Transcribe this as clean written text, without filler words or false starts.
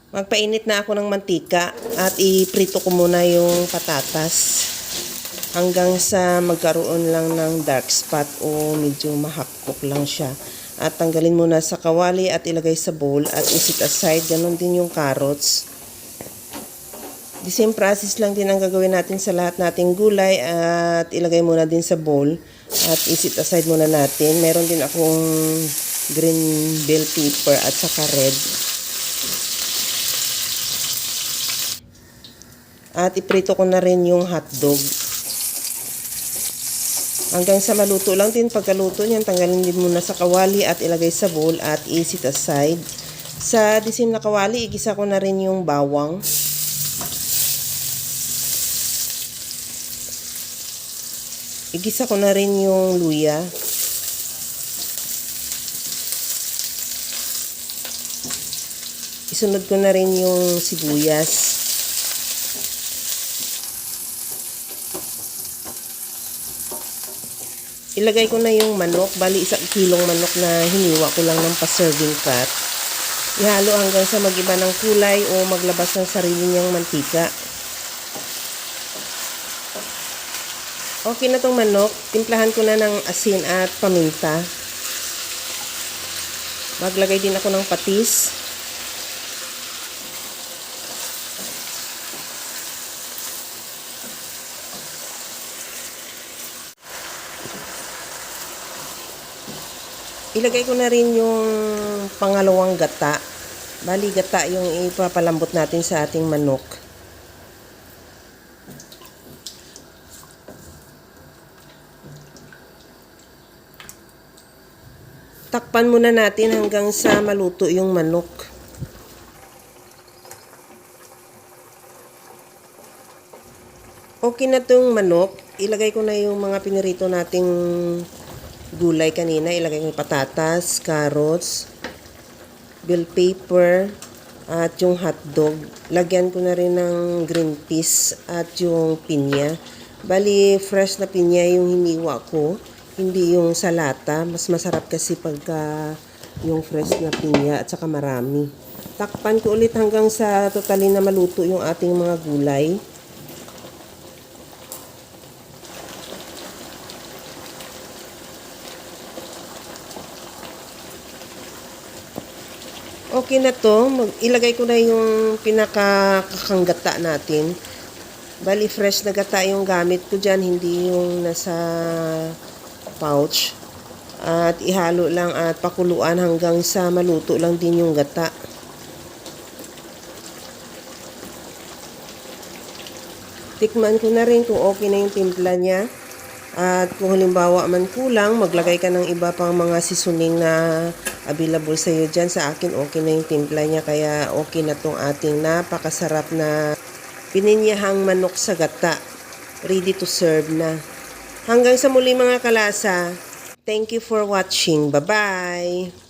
Magpainit na ako ng mantika at iprito ko muna yung patatas hanggang sa magkaroon lang ng dark spot o medyo mahakpok lang siya. At tanggalin muna sa kawali at ilagay sa bowl at isit aside. Ganon din yung carrots. The same process lang din ang gagawin natin sa lahat nating gulay at ilagay muna din sa bowl at isit aside muna natin. Meron din akong green bell pepper at saka red. At iprito ko na rin yung hotdog. Hanggang sa maluto lang din. Pagkaluto niyan, tanggalin din muna sa kawali at ilagay sa bowl at isit aside. Sa disim na kawali, igisa ko na rin yung bawang. Igisa ko na rin yung luya. Isunod ko na rin yung sibuyas. Ilagay ko na yung manok. Bali, 1 kilong manok na hiniwa ko lang ng pa-serving pot. Ihalo hanggang sa mag-iba ng kulay o maglabas ng sarili niyang mantika. Okay na tong manok. Timplahan ko na ng asin at paminta. Maglagay din ako ng patis. Ilagay ko na rin yung pangalawang gata. Bali, gata yung ipapalambot natin sa ating manok. Takpan muna natin hanggang sa maluto yung manok. Okay na itong manok. Ilagay ko na yung mga pinirito nating gulay kanina. Ilagay ko yung patatas, carrots, bell pepper, at yung hotdog. Lagyan ko na rin ng green peas at yung pinya. Bali, fresh na pinya yung hiniwa ko. Hindi yung sa lata. Mas masarap kasi pagka yung fresh na pinya at saka marami. Takpan ko ulit hanggang sa totally na maluto yung ating mga gulay. Okay na to. Ilagay ko na yung pinakakakanggata natin. Bali, fresh na gata yung gamit ko dyan, hindi yung nasa pouch. At ihalo lang at pakuluan hanggang sa maluto lang din yung gata. Tikman ko na rin kung okay na yung timpla niya. At kung halimbawa man kulang, maglagay ka ng iba pang mga seasoning na available sa iyo dyan. Sa akin, okay na yung timpla niya. Kaya okay na tong ating napakasarap na pininyahang manok sa gata. Ready to serve na. Hanggang sa muli mga kalasa. Thank you for watching. Bye-bye!